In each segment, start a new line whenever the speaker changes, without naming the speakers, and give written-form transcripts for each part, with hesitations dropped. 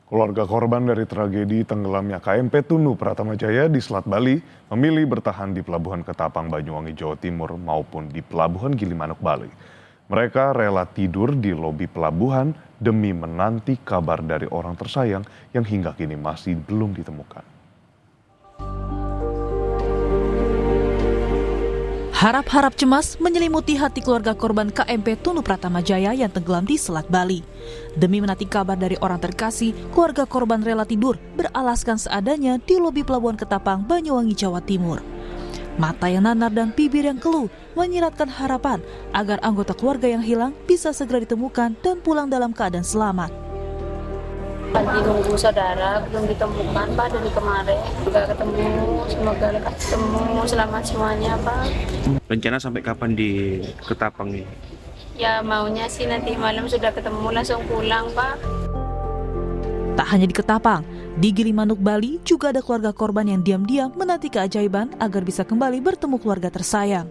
Keluarga korban dari tragedi tenggelamnya KMP Tunu Pratamajaya di Selat Bali memilih bertahan di Pelabuhan Ketapang, Banyuwangi, Jawa Timur maupun di Pelabuhan Gilimanuk, Bali. Mereka rela tidur di lobi pelabuhan demi menanti kabar dari orang tersayang yang hingga kini masih belum ditemukan.
Harap-harap cemas menyelimuti hati keluarga korban KMP Tunu Pratamajaya yang tenggelam di Selat Bali. Demi menanti kabar dari orang terkasih, keluarga korban rela tidur beralaskan seadanya di lobi Pelabuhan Ketapang, Banyuwangi, Jawa Timur. Mata yang nanar dan bibir yang keluh menyiratkan harapan agar anggota keluarga yang hilang bisa segera ditemukan dan pulang dalam keadaan selamat.
Lagi nunggu saudara, belum ditemukan Pak dari kemarin. Nggak ketemu, semoga ketemu, selamat semuanya Pak.
Rencana sampai kapan di Ketapang nih?
Ya maunya sih nanti malam sudah ketemu langsung pulang Pak.
Tak hanya di Ketapang, di Gilimanuk, Bali juga ada keluarga korban yang diam-diam menanti keajaiban agar bisa kembali bertemu keluarga tersayang.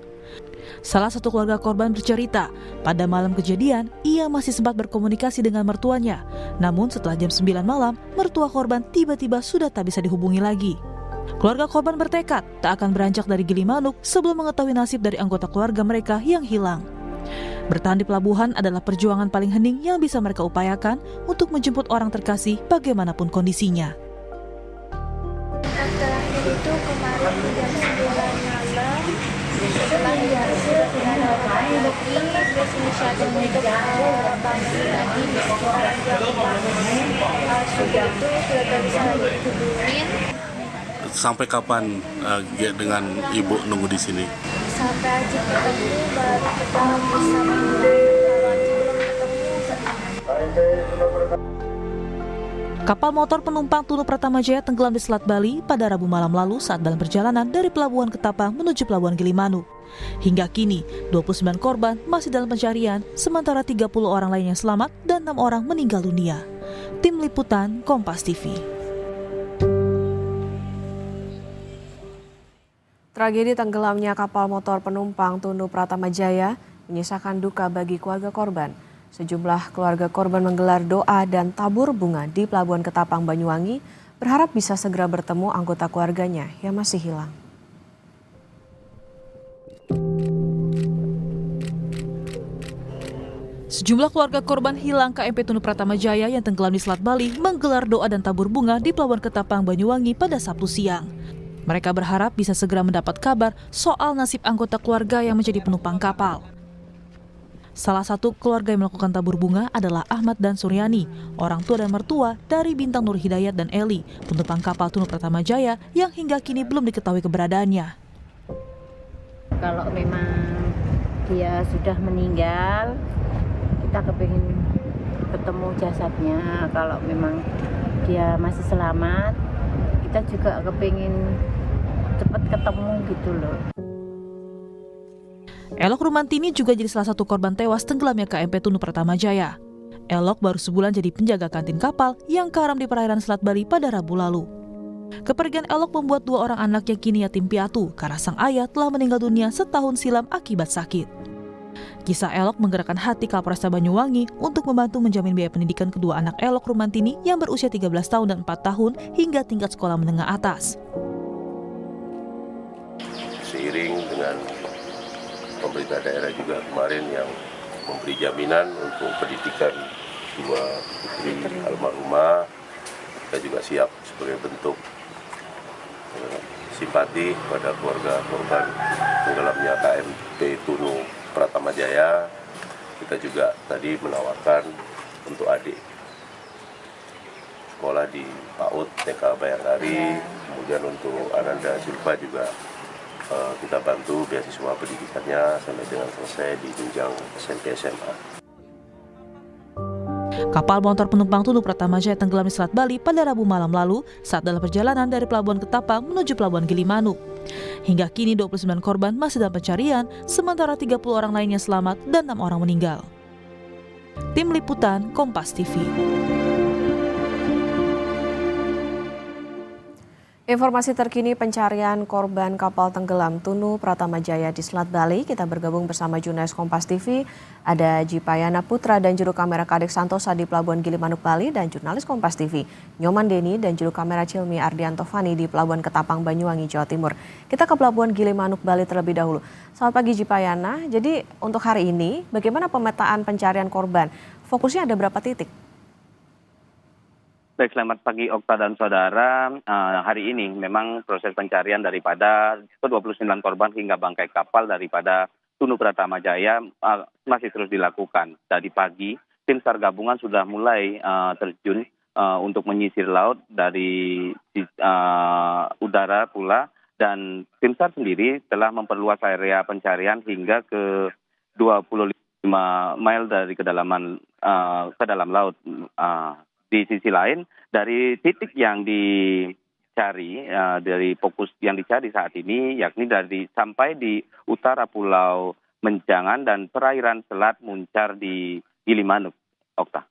Salah satu keluarga korban bercerita, pada malam kejadian, ia masih sempat berkomunikasi dengan mertuanya. Namun setelah jam 9 malam, mertua korban tiba-tiba sudah tak bisa dihubungi lagi. Keluarga korban bertekad tak akan beranjak dari Gilimanuk sebelum mengetahui nasib dari anggota keluarga mereka yang hilang. Bertahan di pelabuhan adalah perjuangan paling hening yang bisa mereka upayakan untuk menjemput orang terkasih bagaimanapun kondisinya.
Terakhir itu kemarin jam 9 malam, setelah sudah tidak ada orang lagi, terus inisiatif untuk bangun lagi di sekitaran jam 4. Sudah tak bisa lagi dihubungin.
Sampai kapan dengan ibu nunggu di sini?
Sampai Aji ketemu baru kita bisa pulang. Kalau Aji belum ketemu.
Kapal motor penumpang Tunu Pratamajaya tenggelam di Selat Bali pada Rabu malam lalu saat dalam perjalanan dari Pelabuhan Ketapang menuju Pelabuhan Gilimanuk. Hingga kini, 29 korban masih dalam pencarian, sementara 30 orang lainnya selamat dan 6 orang meninggal dunia. Tim Liputan Kompas TV.
Tragedi tenggelamnya kapal motor penumpang Tunu Pratamajaya menyisakan duka bagi keluarga korban. Sejumlah keluarga korban menggelar doa dan tabur bunga di Pelabuhan Ketapang, Banyuwangi, berharap bisa segera bertemu anggota keluarganya yang masih hilang.
Sejumlah keluarga korban hilang KMP Tunu Pratamajaya yang tenggelam di Selat Bali menggelar doa dan tabur bunga di Pelabuhan Ketapang, Banyuwangi pada Sabtu siang. Mereka berharap bisa segera mendapat kabar soal nasib anggota keluarga yang menjadi penumpang kapal. Salah satu keluarga yang melakukan tabur bunga adalah Ahmad dan Suryani, orang tua dan mertua dari Bintang Nur Hidayat dan Eli, penumpang kapal Tunu Pratamajaya yang hingga kini belum diketahui keberadaannya.
Kalau memang dia sudah meninggal, kita kepingin ketemu jasadnya. Kalau memang dia masih selamat, kita juga kepingin cepat ketemu gitu loh.
Elok Rumantini juga jadi salah satu korban tewas tenggelamnya KMP Tunu Pratamajaya. Elok baru sebulan jadi penjaga kantin kapal yang karam di perairan Selat Bali pada Rabu lalu. Kepergian Elok membuat 2 orang anaknya kini yatim piatu karena sang ayah telah meninggal dunia setahun silam akibat sakit. Kisah Elok menggerakkan hati Kapolresta Banyuwangi untuk membantu menjamin biaya pendidikan kedua anak Elok Rumantini yang berusia 13 tahun dan 4 tahun hingga tingkat sekolah menengah atas.
Seiring dengan pemerintah daerah juga kemarin yang memberi jaminan untuk pendidikan 2 putri almarhumah, kita juga siap sebagai bentuk simpati pada keluarga korban tenggelamnya KMP Tunu Pratamajaya. Kita juga tadi menawarkan untuk adik sekolah di PAUD TK Bayangkari, kemudian untuk Ananda Silva juga kita bantu beasiswa pendidikannya sampai dengan selesai di jenjang SMP SMA.
Kapal motor penumpang Tunu Pratamajaya tenggelam di Selat Bali pada Rabu malam lalu saat dalam perjalanan dari Pelabuhan Ketapang menuju Pelabuhan Gilimanuk. Hingga kini 29 korban masih dalam pencarian, sementara 30 orang lainnya selamat dan 6 orang meninggal. Tim Liputan Kompas TV.
Informasi terkini pencarian korban kapal tenggelam Tunu Pratama Jaya di Selat Bali. Kita bergabung bersama jurnalis Kompas TV. Ada Jipayana Putra dan juru kamera Kadek Santosa di Pelabuhan Gilimanuk, Bali. Dan jurnalis Kompas TV Nyoman Deni dan juru kamera Cilmi Ardianto Fani di Pelabuhan Ketapang, Banyuwangi, Jawa Timur. Kita ke Pelabuhan Gilimanuk, Bali terlebih dahulu. Selamat pagi Jipayana. Jadi untuk hari ini bagaimana pemetaan pencarian korban? Fokusnya ada berapa titik?
Baik, selamat pagi Okta dan saudara. Hari ini memang proses pencarian daripada ke-29 korban hingga bangkai kapal daripada Tunu Pratama Jaya masih terus dilakukan. Tadi pagi, tim SAR gabungan sudah mulai terjun untuk menyisir laut dari udara pula. Dan tim SAR sendiri telah memperluas area pencarian hingga ke 25 mil dari kedalaman ke dalam laut. Di sisi lain, dari titik yang dicari, dari fokus yang dicari saat ini, yakni sampai di utara Pulau Menjangan dan perairan Selat Muncar di Gilimanuk, Okta.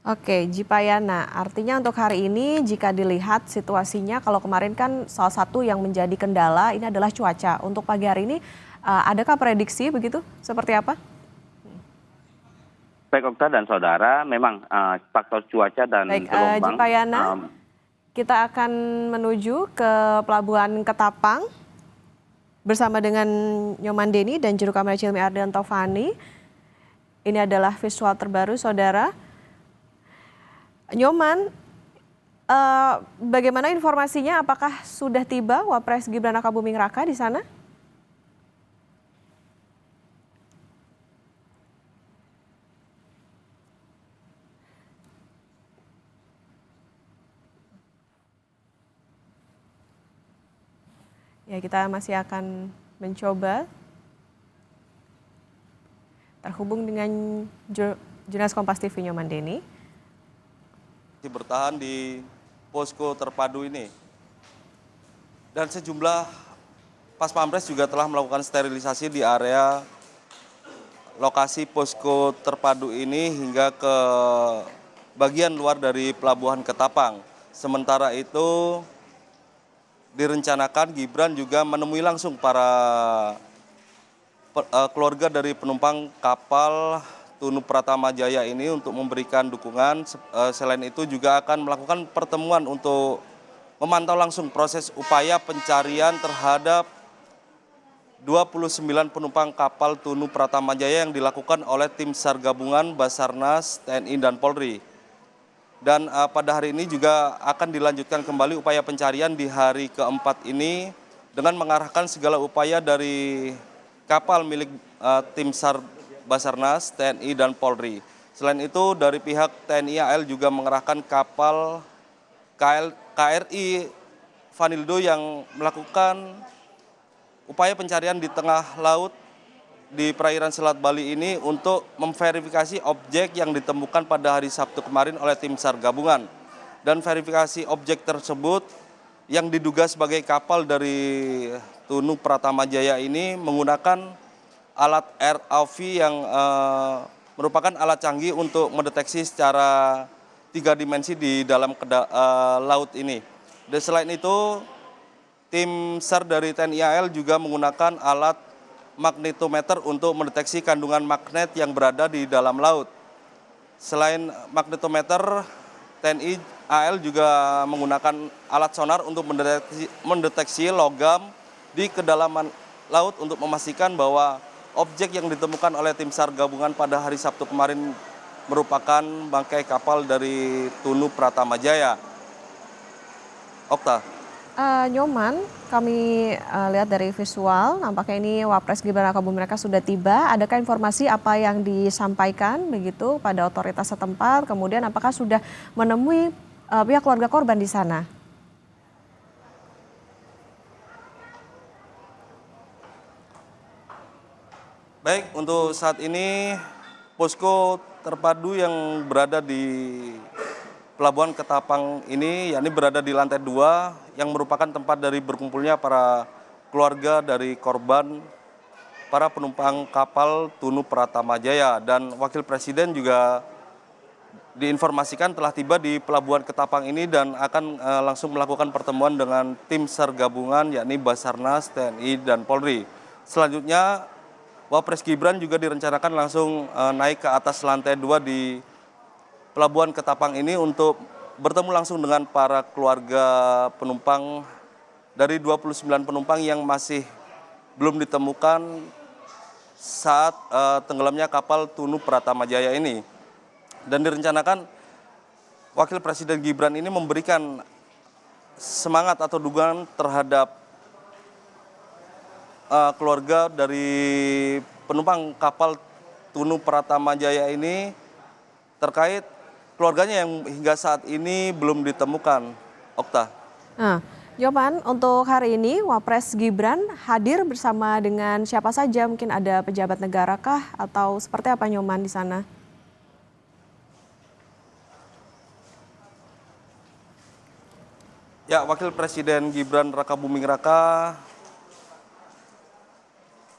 Oke, Jipayana, artinya untuk hari ini jika dilihat situasinya, kalau kemarin kan salah satu yang menjadi kendala ini adalah cuaca. Untuk pagi hari ini, adakah prediksi begitu? Seperti apa?
Baik Okta dan saudara, memang faktor cuaca dan gelombang.
Jipayana, kita akan menuju ke Pelabuhan Ketapang bersama dengan Nyoman Deni dan juru kamera Cilmi Ardianto Fani. Ini adalah visual terbaru, saudara. Nyoman, bagaimana informasinya? Apakah sudah tiba Wapres Gibran Rakabuming Raka di sana? Ya, kita masih akan mencoba terhubung dengan jurnalis Kompas TV Nyoman Deni.
Bertahan di posko terpadu ini. Dan sejumlah Pas Pampres juga telah melakukan sterilisasi di area lokasi posko terpadu ini hingga ke bagian luar dari Pelabuhan Ketapang. Sementara itu direncanakan Gibran juga menemui langsung para keluarga dari penumpang kapal Tunu Pratama Jaya ini untuk memberikan dukungan. Selain itu juga akan melakukan pertemuan untuk memantau langsung proses upaya pencarian terhadap 29 penumpang kapal Tunu Pratama Jaya yang dilakukan oleh tim SAR gabungan Basarnas, TNI, dan Polri. Dan pada hari ini juga akan dilanjutkan kembali upaya pencarian di hari keempat ini dengan mengarahkan segala upaya dari kapal milik tim SAR Basarnas, TNI, dan Polri. Selain itu dari pihak TNI AL juga mengerahkan kapal KRI Vanildo yang melakukan upaya pencarian di tengah laut di perairan Selat Bali ini untuk memverifikasi objek yang ditemukan pada hari Sabtu kemarin oleh tim SAR gabungan. Dan verifikasi objek tersebut yang diduga sebagai kapal dari Tunu Pratama Jaya ini menggunakan alat ROV yang merupakan alat canggih untuk mendeteksi secara 3 dimensi di dalam laut ini. Dan selain itu, tim SAR dari TNI AL juga menggunakan alat magnetometer untuk mendeteksi kandungan magnet yang berada di dalam laut. Selain magnetometer, TNI AL juga menggunakan alat sonar untuk mendeteksi logam di kedalaman laut untuk memastikan bahwa objek yang ditemukan oleh tim SAR gabungan pada hari Sabtu kemarin merupakan bangkai kapal dari Tunu Pratama Jaya. Okta.
Nyoman, kami lihat dari visual, nampaknya ini Wapres Gibran Rakabuming Raka sudah tiba. Adakah informasi apa yang disampaikan begitu pada otoritas setempat? Kemudian apakah sudah menemui pihak keluarga korban di sana?
Baik, untuk saat ini posko terpadu yang berada di Pelabuhan Ketapang ini, yakni berada di lantai 2 yang merupakan tempat dari berkumpulnya para keluarga dari korban, para penumpang kapal Tunu Pratama Jaya. Dan Wakil Presiden juga diinformasikan telah tiba di Pelabuhan Ketapang ini dan akan langsung melakukan pertemuan dengan tim SAR gabungan yakni Basarnas, TNI, dan Polri. Selanjutnya, Wapres Gibran juga direncanakan langsung naik ke atas lantai 2 di Pelabuhan Ketapang ini untuk bertemu langsung dengan para keluarga penumpang dari 29 penumpang yang masih belum ditemukan saat tenggelamnya kapal Tunu Pratama Jaya ini. Dan direncanakan Wakil Presiden Gibran ini memberikan semangat atau dukungan terhadap keluarga dari penumpang kapal Tunu Pratama Jaya ini terkait keluarganya yang hingga saat ini belum ditemukan. Okta.
Nah, Nyoman, untuk hari ini Wapres Gibran hadir bersama dengan siapa saja? Mungkin ada pejabat negara kah atau seperti apa Nyoman di sana?
Ya, Wakil Presiden Gibran Rakabuming Raka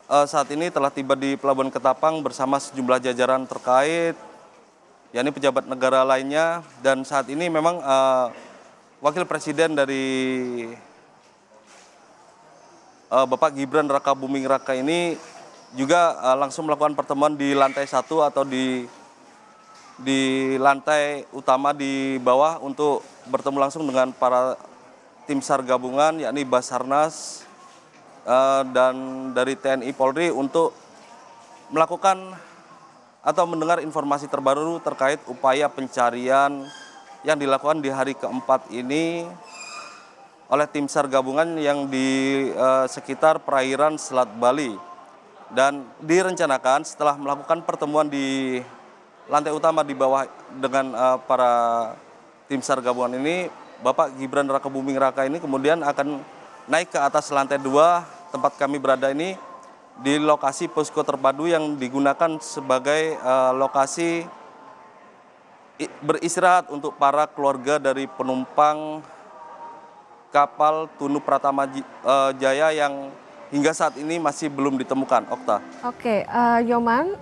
saat ini telah tiba di Pelabuhan Ketapang bersama sejumlah jajaran terkait, yakni pejabat negara lainnya, dan saat ini memang Wakil Presiden dari Bapak Gibran Rakabuming Raka ini juga langsung melakukan pertemuan di lantai 1 atau di lantai utama di bawah untuk bertemu langsung dengan para tim SAR gabungan yakni Basarnas dan dari TNI Polri untuk melakukan atau mendengar informasi terbaru terkait upaya pencarian yang dilakukan di hari keempat ini oleh tim SAR gabungan yang di sekitar perairan Selat Bali. Dan direncanakan setelah melakukan pertemuan di lantai utama di bawah dengan para tim SAR gabungan ini, Bapak Gibran Rakabuming Raka ini kemudian akan naik ke atas lantai 2 tempat kami berada ini di lokasi posko terpadu yang digunakan sebagai lokasi beristirahat untuk para keluarga dari penumpang kapal Tunu Pratama Jaya yang hingga saat ini masih belum ditemukan. Okta.
Oke, Nyoman,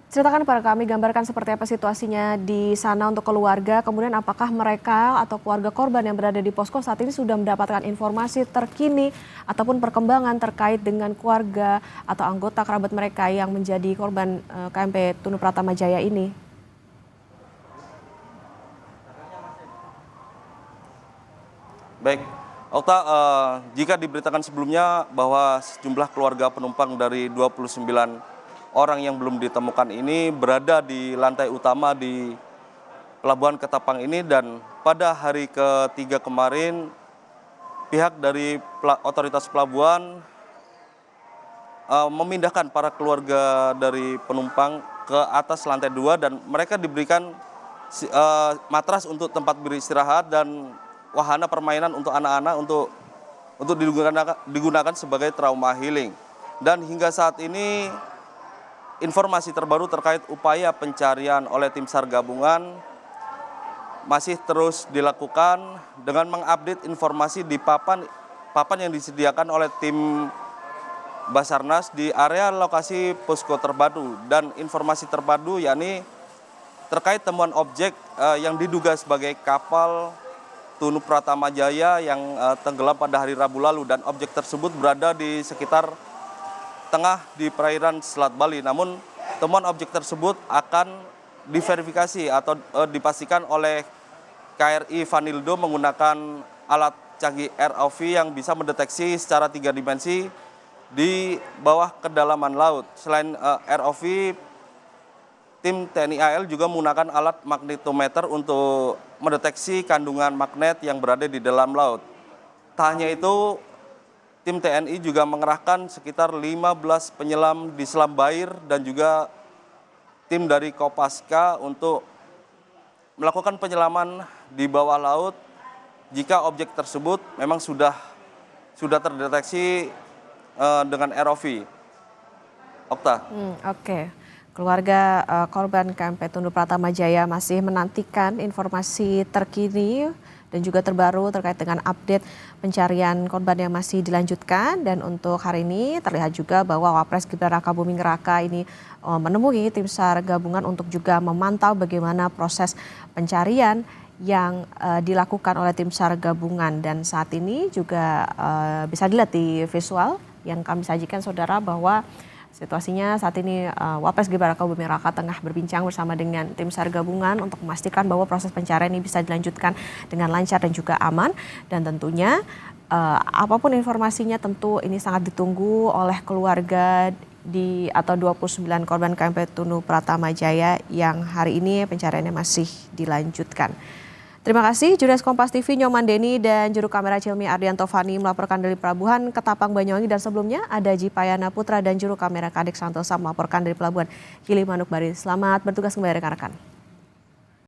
ceritakan kepada kami, gambarkan seperti apa situasinya di sana untuk keluarga, kemudian apakah mereka atau keluarga korban yang berada di posko saat ini sudah mendapatkan informasi terkini ataupun perkembangan terkait dengan keluarga atau anggota kerabat mereka yang menjadi korban KMP Tunu Pratama Jaya ini?
Baik, Okta, jika diberitakan sebelumnya bahwa sejumlah keluarga penumpang dari 29 orang yang belum ditemukan ini berada di lantai utama di Pelabuhan Ketapang ini, dan pada hari ketiga kemarin pihak dari otoritas pelabuhan memindahkan para keluarga dari penumpang ke atas lantai 2 dan mereka diberikan matras untuk tempat beristirahat dan wahana permainan untuk anak-anak untuk digunakan sebagai trauma healing. Dan hingga saat ini informasi terbaru terkait upaya pencarian oleh tim SAR gabungan masih terus dilakukan dengan mengupdate informasi di papan yang disediakan oleh tim Basarnas di area lokasi posko terpadu. Dan informasi terpadu yakni terkait temuan objek yang diduga sebagai kapal Tunu Pratama Jaya yang tenggelam pada hari Rabu lalu, dan objek tersebut berada di sekitar tengah di perairan Selat Bali. Namun temuan objek tersebut akan diverifikasi atau dipastikan oleh KRI Vanildo menggunakan alat canggih ROV yang bisa mendeteksi secara 3 dimensi di bawah kedalaman laut. Selain ROV, tim TNI AL juga menggunakan alat magnetometer untuk mendeteksi kandungan magnet yang berada di dalam laut. Tak hanya itu, tim TNI juga mengerahkan sekitar 15 penyelam di Selam Bair dan juga tim dari Kopaska untuk melakukan penyelaman di bawah laut jika objek tersebut memang sudah terdeteksi dengan ROV. Okta.
Oke. Keluarga korban KMP Tunu Pratama Jaya masih menantikan informasi terkini dan juga terbaru terkait dengan update pencarian korban yang masih dilanjutkan. Dan untuk hari ini terlihat juga bahwa Wapres Gibran Rakabuming Raka ini menemui tim SAR gabungan untuk juga memantau bagaimana proses pencarian yang dilakukan oleh tim SAR gabungan. Dan saat ini juga bisa dilihat di visual yang kami sajikan saudara bahwa situasinya saat ini Wapres Gibran Rakabuming Raka tengah berbincang bersama dengan tim SAR gabungan untuk memastikan bahwa proses pencarian ini bisa dilanjutkan dengan lancar dan juga aman. Dan tentunya apapun informasinya tentu ini sangat ditunggu oleh keluarga atau 29 korban KMP Tunu Pratama Jaya yang hari ini pencariannya masih dilanjutkan. Terima kasih jurnalis Kompas TV Nyoman Deni dan juru kamera Cilmi Ardianto Fani melaporkan dari Pelabuhan Ketapang Banyuwangi, dan sebelumnya ada Jipayana Putra dan juru kamera Kadek Santosa melaporkan dari Pelabuhan Gili Manuk Bali. Selamat bertugas kembali rekan-rekan.